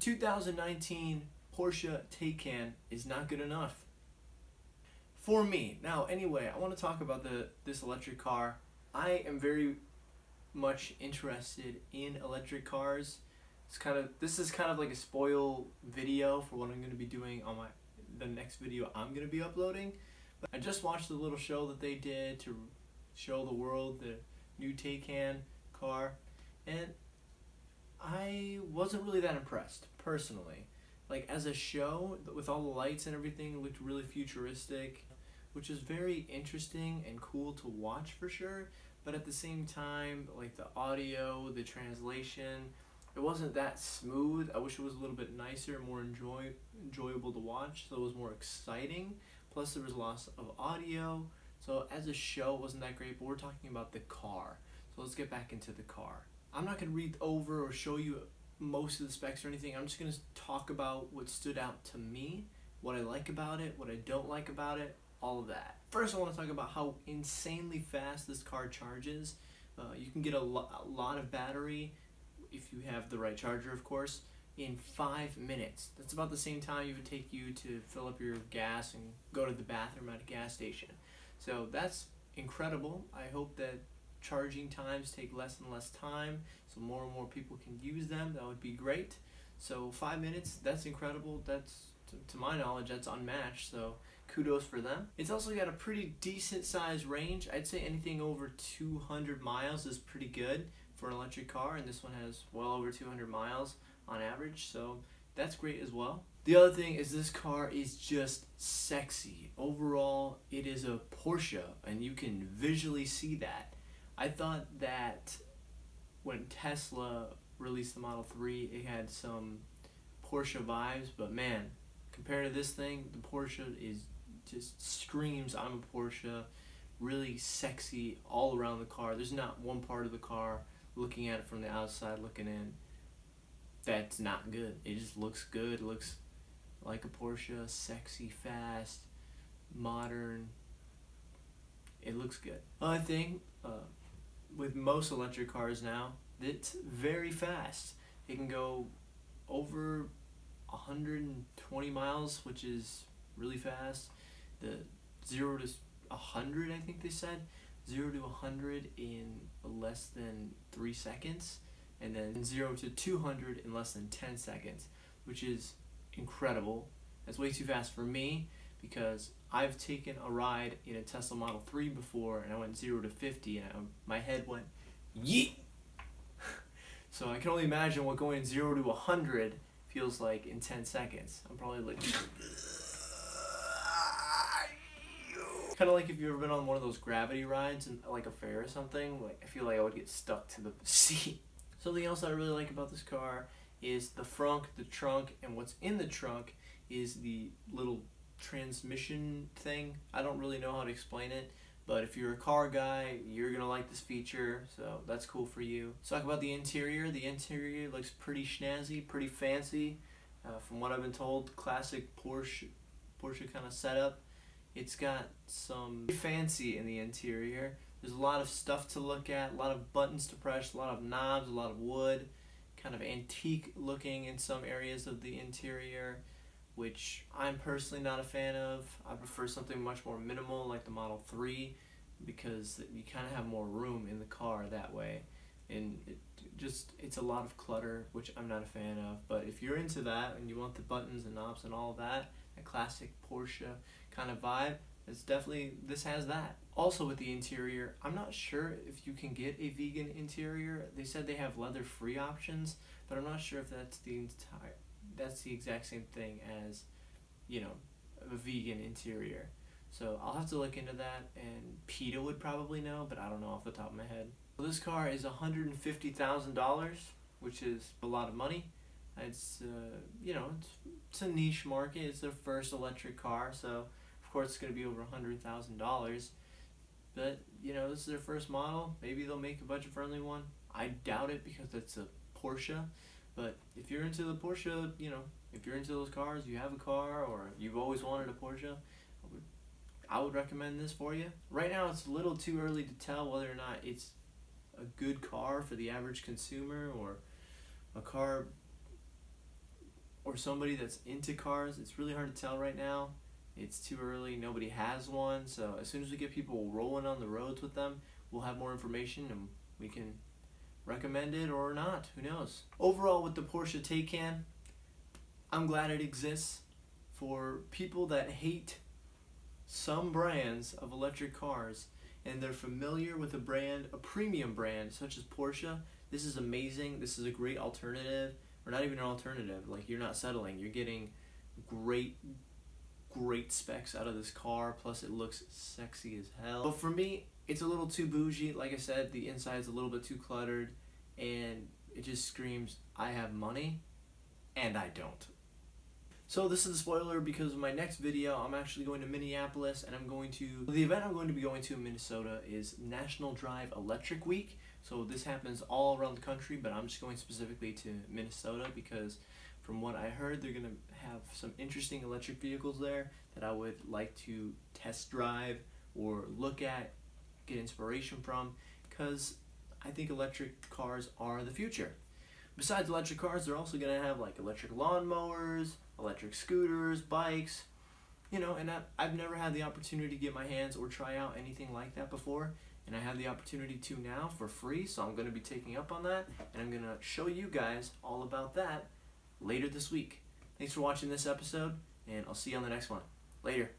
2019 Porsche Taycan is not good enough for me. Now, anyway, I want to talk about this electric car. I am very much interested in electric cars. This is kind of like a spoil video for what I'm going to be doing on the next video I'm going to be uploading. But I just watched the little show that they did to show the world the new Taycan car, and I wasn't really that impressed personally. Like, as a show, with all the lights and everything, it looked really futuristic, which is very interesting and cool to watch for sure. But at the same time, like the audio, the translation, it wasn't that smooth. I wish it was a little bit nicer, more enjoyable to watch, so it was more exciting. Plus there was loss of audio. So as a show, it wasn't that great, but we're talking about the car. So let's get back into the car. I'm not going to read over or show you most of the specs or anything. I'm just going to talk about what stood out to me, what I like about it, what I don't like about it, all of that. First, I want to talk about how insanely fast this car charges. You can get a lot of battery, if you have the right charger, of course, in 5 minutes. That's about the same time it would take you to fill up your gas and go to the bathroom at a gas station. So that's incredible. I hope that charging times take less and less time, so more and more people can use them. That would be great. So 5 minutes, that's incredible. That's, to my knowledge, that's unmatched, so kudos for them. It's also got a pretty decent size range. I'd say anything over 200 miles is pretty good for an electric car, and this one has well over 200 miles on average, so that's great as well. The other thing is this car is just sexy. Overall, it is a Porsche, and you can visually see that. I thought that when Tesla released the Model 3, it had some Porsche vibes, but man, compared to this thing, the Porsche just screams I'm a Porsche. Really sexy all around the car. There's not one part of the car, looking at it from the outside looking in, that's not good. It just looks good. It looks like a Porsche, sexy, fast, modern. It looks good. Another thing, with most electric cars now, it's very fast. It can go over 120 miles, which is really fast. The 0 to 100, I think they said, 0 to 100 in less than 3 seconds, and then 0 to 200 in less than 10 seconds, which is incredible. That's way too fast for me, because I've taken a ride in a Tesla Model 3 before, and I went 0 to 50, and my head went yeet. So I can only imagine what going 0 to 100 feels like in 10 seconds. I'm probably like kind of like if you've ever been on one of those gravity rides in like a fair or something. Like, I feel like I would get stuck to the seat. Something else I really like about this car is the frunk, the trunk, and what's in the trunk is the little transmission thing. I don't really know how to explain it, but if you're a car guy, you're gonna like this feature, so that's cool for you. Let's talk about the interior. The interior looks pretty snazzy, pretty fancy. From what I've been told, classic Porsche kind of setup. It's got some fancy in the interior. There's a lot of stuff to look at, a lot of buttons to press, a lot of knobs, a lot of wood, kind of antique looking in some areas of the interior, which I'm personally not a fan of. I prefer something much more minimal like the Model 3, because you kind of have more room in the car that way, and it's a lot of clutter, which I'm not a fan of. But if you're into that and you want the buttons and knobs and all of that, a classic Porsche kind of vibe, this has that. Also with the interior, I'm not sure if you can get a vegan interior. They said they have leather-free options, but I'm not sure if that's the exact same thing as, a vegan interior. So I'll have to look into that, and PETA would probably know, but I don't know off the top of my head. So this car is $150,000, which is a lot of money. It's it's a niche market. It's their first electric car, so of course it's going to be over $100,000. But this is their first model. Maybe they'll make a budget-friendly one. I doubt it, because it's a Porsche. But if you're into the Porsche, if you're into those cars, you have a car, or you've always wanted a Porsche, I would recommend this for you. Right now, it's a little too early to tell whether or not it's a good car for the average consumer, or a car or somebody that's into cars. It's really hard to tell right now. It's too early. Nobody has one. So as soon as we get people rolling on the roads with them, we'll have more information and we can recommend it or not. Who knows? Overall, with the Porsche Taycan, I'm glad it exists. For people that hate some brands of electric cars and they're familiar with a brand, a premium brand such as Porsche, this is amazing. This is a great alternative, or not even an alternative. Like, you're not settling. You're getting great specs out of this car, plus it looks sexy as hell. But for me, it's a little too bougie. Like I said, the inside's a little bit too cluttered, and it just screams, I have money, and I don't. So this is a spoiler because of my next video. I'm actually going to Minneapolis, and the event I'm going to be going to in Minnesota is National Drive Electric Week. So this happens all around the country, but I'm just going specifically to Minnesota because from what I heard, they're going to have some interesting electric vehicles there that I would like to test drive or look at, get inspiration from, because I think electric cars are the future. Besides electric cars, they're also going to have like electric lawnmowers, electric scooters, bikes, and I've never had the opportunity to get my hands or try out anything like that before, and I have the opportunity to now for free, so I'm going to be taking up on that, and I'm going to show you guys all about that later this week. Thanks for watching this episode, and I'll see you on the next one. Later.